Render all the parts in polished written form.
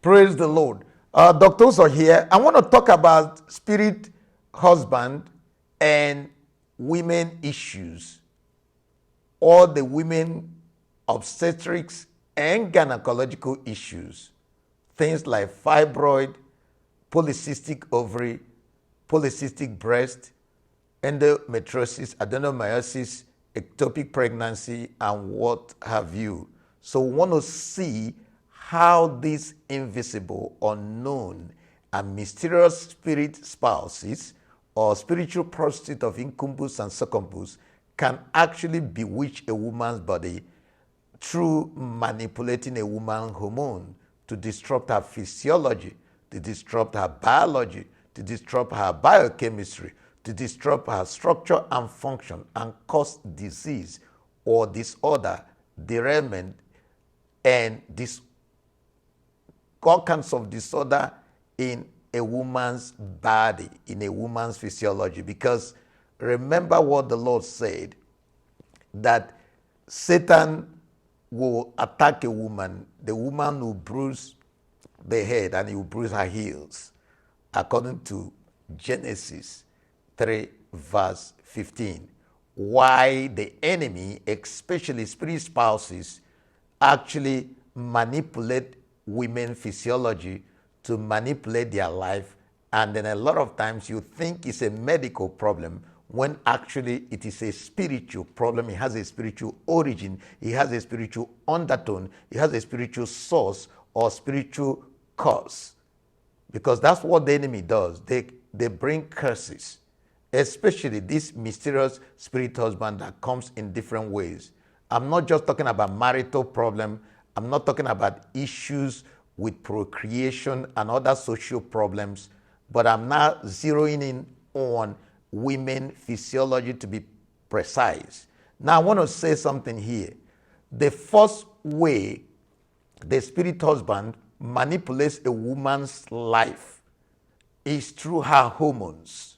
Praise the Lord. Doctors are here. I want to talk about spirit husband and women issues, or the women obstetrics and gynecological issues. Things like fibroid, polycystic ovary, polycystic breast, endometriosis, adenomyosis, ectopic pregnancy, and what have you. So we want to see how these invisible, unknown, and mysterious spirit spouses or spiritual prostitute of incubus and succubus can actually bewitch a woman's body through manipulating a woman's hormone to disrupt her physiology, to disrupt her biology, to disrupt her biochemistry, to disrupt her structure and function, and cause disease or disorder, derailment, and all kinds of disorder in a woman's body, in a woman's physiology. Because remember what the Lord said, that Satan will attack a woman. The woman will bruise the head and he will bruise her heels, according to Genesis 3 verse 15. Why the enemy, especially spirit spouses, actually manipulate women's physiology to manipulate their life, and then a lot of times you think it's a medical problem when actually it is a spiritual problem. It has a spiritual origin, it has a spiritual undertone, it has a spiritual source or spiritual cause. Because that's what the enemy does. They bring curses, especially this mysterious spirit husband that comes in different ways. I'm not just talking about marital problem. I'm not talking about issues with procreation and other social problems, but I'm now zeroing in on women physiology, to be precise. Now I want to say something here. The first way the spirit husband manipulates a woman's life is through her hormones.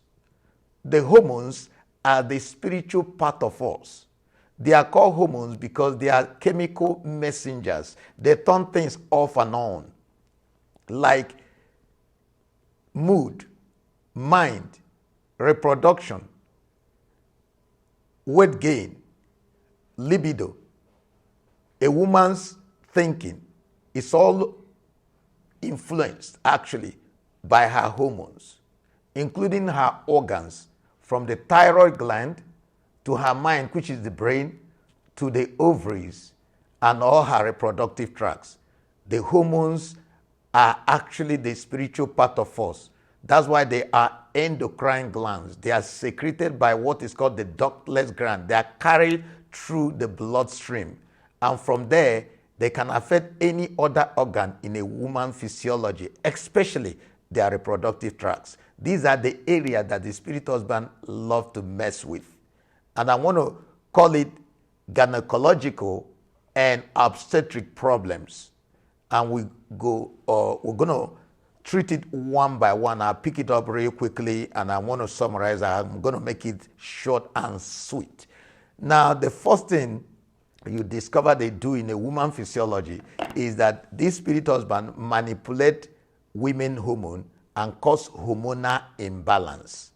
The hormones are the spiritual part of us. They are called hormones because they are chemical messengers. They turn things off and on, like mood, mind, reproduction, weight gain, libido. A woman's thinking is all influenced actually by her hormones, including her organs, from the thyroid gland to her mind, which is the brain, to the ovaries and all her reproductive tracts. The hormones are actually the spiritual part of us. That's why they are endocrine glands. They are secreted by what is called the ductless gland. They are carried through the bloodstream. And from there, they can affect any other organ in a woman's physiology, especially their reproductive tracts. These are the areas that the spirit husband loves to mess with. And I want to call it gynecological and obstetric problems. And we're going to treat it one by one. I'll pick it up real quickly, and I want to summarize. I'm going to make it short and sweet. Now, the first thing you discover they do in a woman's physiology is that this spirit husband manipulate women hormone and cause hormonal imbalance.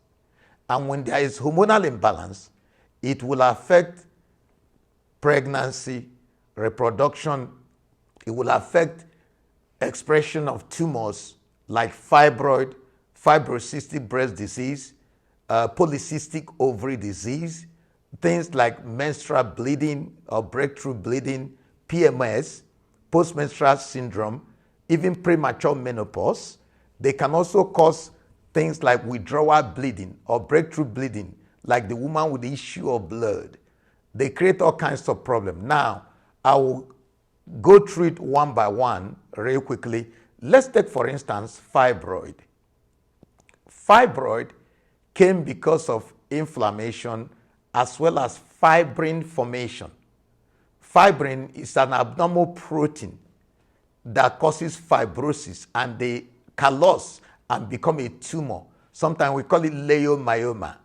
And when there is hormonal imbalance, it will affect pregnancy, reproduction. It will affect expression of tumors like fibroid, fibrocystic breast disease, polycystic ovary disease, things like menstrual bleeding or breakthrough bleeding, PMS, postmenstrual syndrome, even premature menopause. They can also cause things like withdrawal bleeding or breakthrough bleeding, like the woman with the issue of blood. They create all kinds of problems. Now, I will go through it one by one real quickly. Let's take, for instance, fibroid. Fibroid came because of inflammation as well as fibrin formation. Fibrin is an abnormal protein that causes fibrosis, and they callus and become a tumor. Sometimes we call it leiomyoma.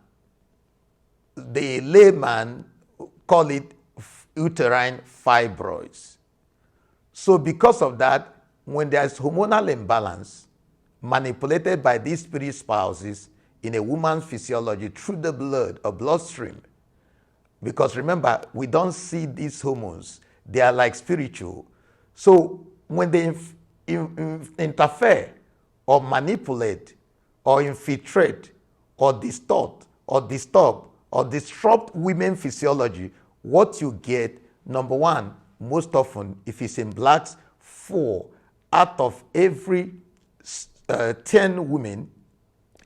The layman call it uterine fibroids. So because of that, when there's hormonal imbalance manipulated by these spirit spouses in a woman's physiology through the blood or bloodstream, because remember, we don't see these hormones. They are like spiritual. So when they interfere or manipulate or infiltrate or distort or disturb or disrupt women's physiology, what you get, number one, most often, if it's in blacks, 4 out of every 10 women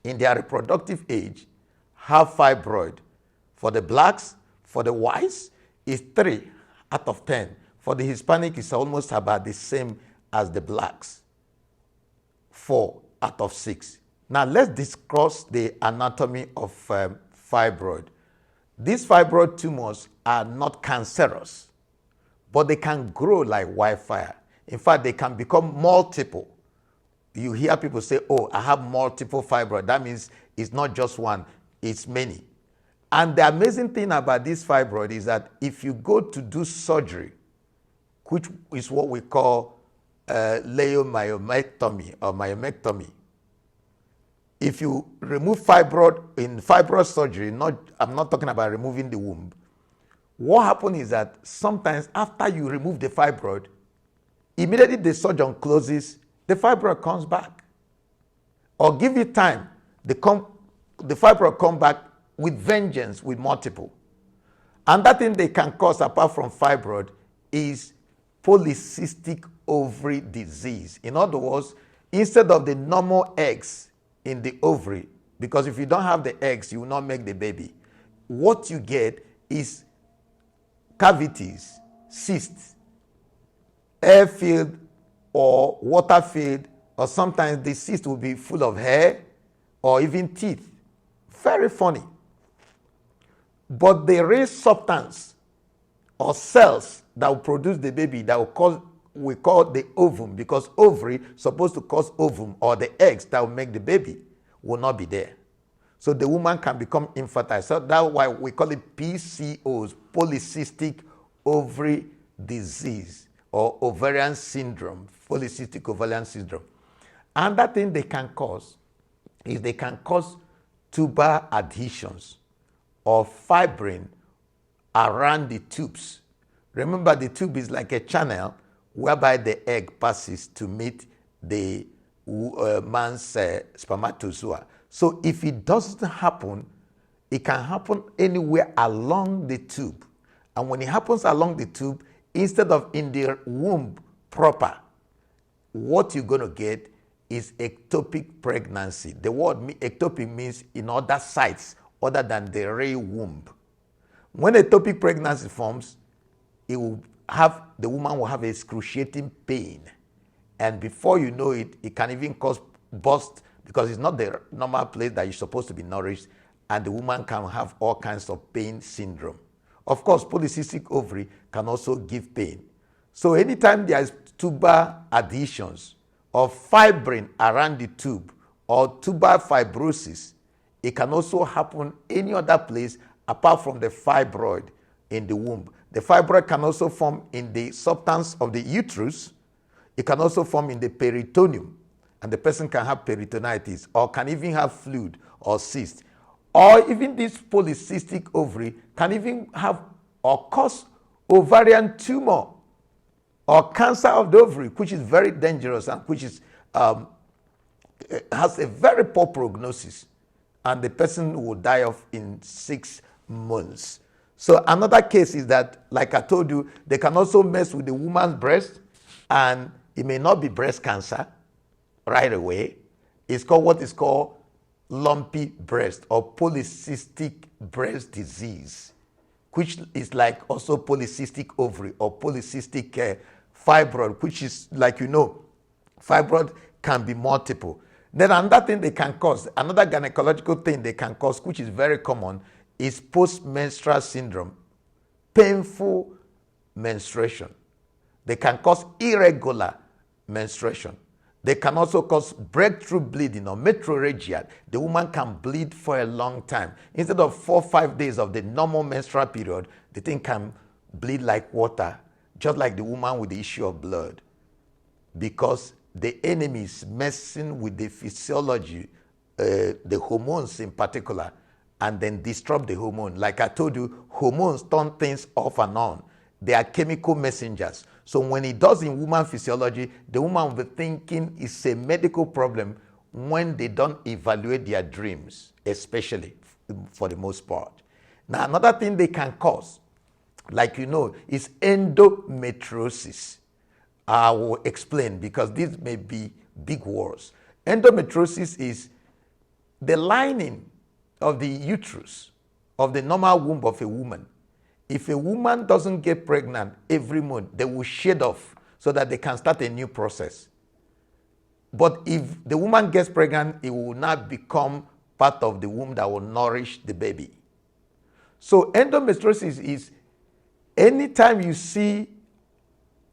in their reproductive age have fibroid. For the blacks, for the whites, it's 3 out of 10. For the Hispanic, it's almost about the same as the blacks, 4 out of 6. Now let's discuss the anatomy of fibroid. These fibroid tumors are not cancerous, but they can grow like wildfire. In fact, they can become multiple. You hear people say, oh, I have multiple fibroid. That means it's not just one, it's many. And the amazing thing about this fibroid is that if you go to do surgery, which is what we call leiomyomectomy or myomectomy, if you remove fibroid in fibroid surgery, I'm not talking about removing the womb. What happens is that sometimes after you remove the fibroid, immediately the surgeon closes, the fibroid comes back. Or give it time, the fibroid come back with vengeance, with multiple. And that thing they can cause apart from fibroid is polycystic ovary disease. In other words, instead of the normal eggs in the ovary, because if you don't have the eggs, you will not make the baby. What you get is cavities, cysts, air-filled or water-filled, or sometimes the cyst will be full of hair or even teeth. Very funny. But there is substance or cells that will produce the baby that will cause, we call the ovum, because ovary supposed to cause ovum, or the eggs that will make the baby will not be there. So the woman can become infertile. So that's why we call it PCOS, polycystic ovary disease, or ovarian syndrome, polycystic ovarian syndrome. And that thing they can cause is they can cause tubal adhesions or fibrin around the tubes. Remember, the tube is like a channel whereby the egg passes to meet the man's spermatozoa. So if it doesn't happen, it can happen anywhere along the tube. And when it happens along the tube, instead of in the womb proper, what you're going to get is ectopic pregnancy. The word ectopic means in other sites other than the real womb. When ectopic pregnancy forms, the woman will have excruciating pain. And before you know it, it can even cause burst, because it's not the normal place that you're supposed to be nourished, and the woman can have all kinds of pain syndrome. Of course, polycystic ovary can also give pain. So anytime there is tubal adhesions or fibrin around the tube or tubal fibrosis, it can also happen any other place apart from the fibroid in the womb. The fibroid can also form in the substance of the uterus. It can also form in the peritoneum, and the person can have peritonitis, or can even have fluid or cyst. Or even this polycystic ovary can even have or cause ovarian tumor or cancer of the ovary, which is very dangerous and which is has a very poor prognosis, and the person will die off in 6 months. So another case is that, like I told you, they can also mess with the woman's breast, and it may not be breast cancer right away. It's called what is called lumpy breast or polycystic breast disease, which is like also polycystic ovary or polycystic fibroid, which is like, fibroid can be multiple. Then another thing they can cause, another gynecological thing they can cause, which is very common, is post-menstrual syndrome, painful menstruation. They can cause irregular menstruation. They can also cause breakthrough bleeding or menorrhagia. The woman can bleed for a long time. Instead of 4 or 5 days of the normal menstrual period, the thing can bleed like water, just like the woman with the issue of blood. because the enemy is messing with the physiology, the hormones in particular, and then disrupt the hormone. Like I told you, hormones turn things off and on. They are chemical messengers. So when it does in woman physiology, the woman will be thinking it's a medical problem when they don't evaluate their dreams, especially for the most part. Now, another thing they can cause, like you know, is endometriosis. I will explain because these may be big words. Endometriosis is the lining of the uterus of the normal womb of a woman. If a woman doesn't get pregnant every month, they will shed off so that they can start a new process. But if the woman gets pregnant, it will not become part of the womb that will nourish the baby. So endometriosis is anytime you see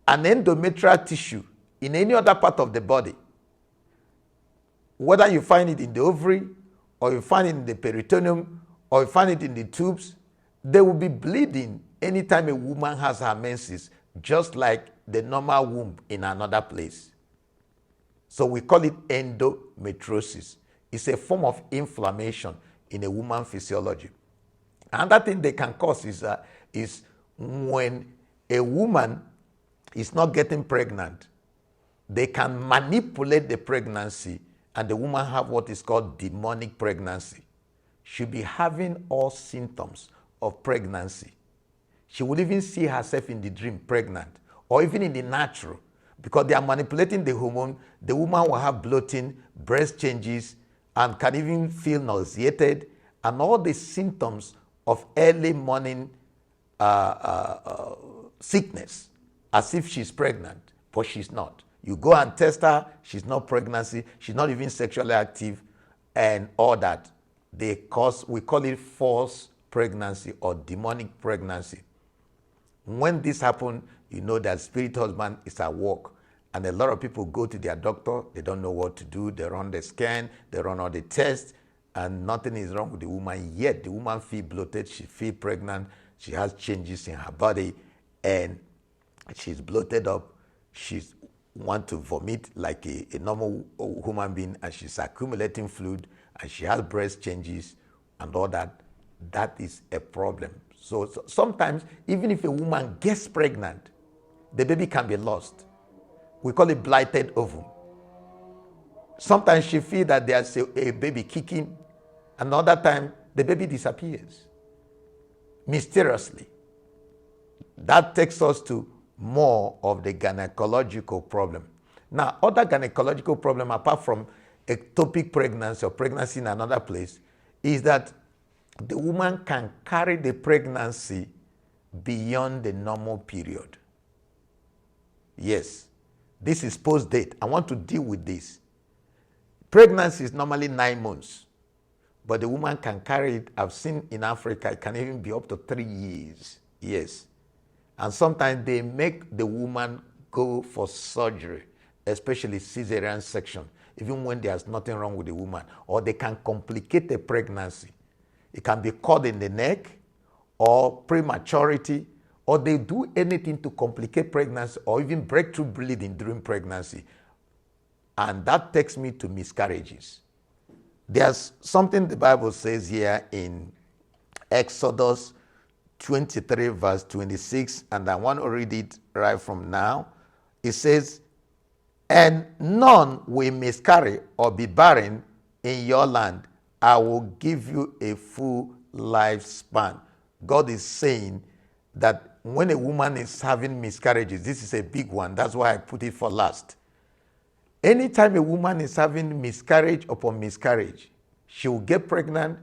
an endometrial tissue in any other part of the body, whether you find it in the ovary, or you find it in the peritoneum, or you find it in the tubes, they will be bleeding anytime a woman has her menses, just like the normal womb in another place. So we call it endometriosis. It's a form of inflammation in a woman's physiology. Another thing they can cause is when a woman is not getting pregnant, they can manipulate the pregnancy and the woman have what is called demonic pregnancy. She'll be having all symptoms of pregnancy. She will even see herself in the dream pregnant, or even in the natural, because they are manipulating the hormone. The woman will have bloating, breast changes, and can even feel nauseated, and all the symptoms of early morning sickness, as if she's pregnant, but she's not. You go and test her, she's not pregnancy, she's not even sexually active, and all that. We call it false pregnancy or demonic pregnancy. When this happens, you know that spirit husband is at work. And a lot of people go to their doctor, they don't know what to do, they run the scan, they run all the tests, and nothing is wrong with the woman, yet the woman feels bloated, she feels pregnant, she has changes in her body, and she's bloated up, she's want to vomit like a normal human being, and she's accumulating fluid, and she has breast changes and all that. That is a problem. So sometimes, even if a woman gets pregnant, the baby can be lost. We call it blighted ovum. Sometimes she feels that there's a baby kicking, another time the baby disappears mysteriously. That takes us to more of the gynecological problem. Now, other gynecological problem apart from ectopic pregnancy or pregnancy in another place is that the woman can carry the pregnancy beyond the normal period. Yes, this is post-date. I want to deal with this. Pregnancy is normally 9 months, but the woman can carry it. I've seen in Africa, it can even be up to 3 years. Yes. And sometimes they make the woman go for surgery, especially Caesarian section, even when there's nothing wrong with the woman. Or they can complicate the pregnancy. It can be cord in the neck, or prematurity, or they do anything to complicate pregnancy, or even breakthrough bleeding during pregnancy. And that takes me to miscarriages. There's something the Bible says here in Exodus 23 verse 26, and I want to read it right from now. It says, "And none will miscarry or be barren in your land. I will give you a full lifespan." God is saying that when a woman is having miscarriages, this is a big one. That's why I put it for last. Anytime a woman is having miscarriage upon miscarriage, she will get pregnant,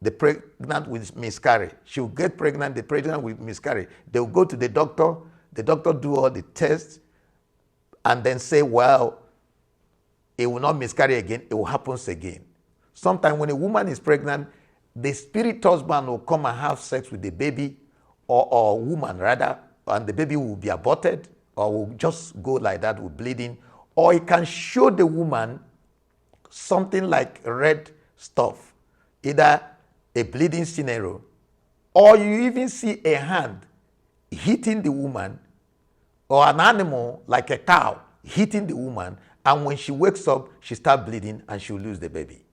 the pregnant will miscarry. She will get pregnant, the pregnant will miscarry. They will go to the doctor do all the tests, and then say, well, it will not miscarry again, it will happen again. Sometimes when a woman is pregnant, the spirit husband will come and have sex with the baby, or woman rather, and the baby will be aborted, or will just go like that with bleeding, or it can show the woman something like red stuff, either a bleeding scenario, or you even see a hand hitting the woman, or an animal like a cow hitting the woman, and when she wakes up, she starts bleeding and she'll lose the baby.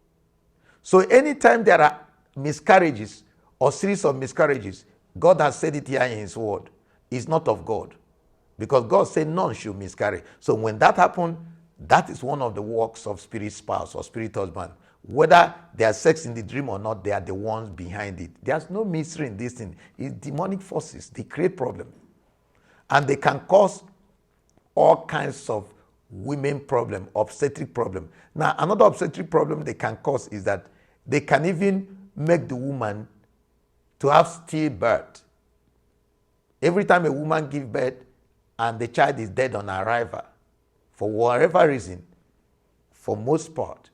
So anytime there are miscarriages or series of miscarriages, God has said it here in his word, it's not of God. Because God said none should miscarry. So when that happens, that is one of the works of spirit spouse or spirit husband. Whether they are sex in the dream or not, they are the ones behind it. There's no mystery in this thing. It's demonic forces. They create problem. And they can cause all kinds of women problem, obstetric problem. Now, another obstetric problem they can cause is that they can even make the woman to have stillbirth. Every time a woman gives birth and the child is dead on arrival, for whatever reason, for most part,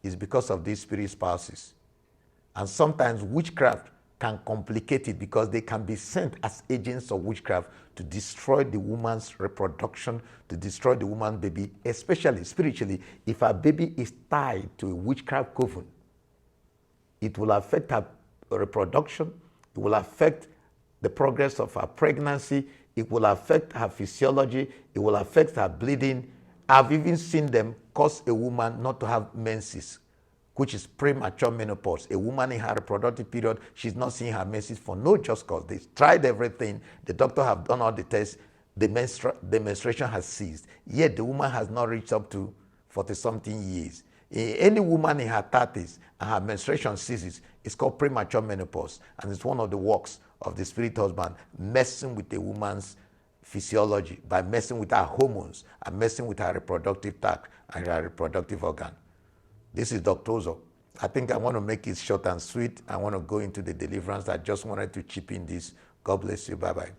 is because of these spirit spouses. And sometimes witchcraft can complicate it because they can be sent as agents of witchcraft to destroy the woman's reproduction, to destroy the woman's baby, especially spiritually. If a baby is tied to a witchcraft coven, it will affect her reproduction, it will affect the progress of her pregnancy, it will affect her physiology, it will affect her bleeding. I've even seen them cause a woman not to have menses, which is premature menopause. A woman in her reproductive period, she's not seeing her menses for no just cause. They tried everything. The doctor have done all the tests. The menstruation has ceased. Yet the woman has not reached up to 40-something years. Any woman in her 30s and her menstruation ceases, it's called premature menopause. And it's one of the works of the spirit husband, messing with a woman's physiology by messing with her hormones and messing with her reproductive tract and her reproductive organ. This is Dr. Ozo. I think I want to make it short and sweet. I want to go into the deliverance. I just wanted to chip in this. God bless you. Bye-bye.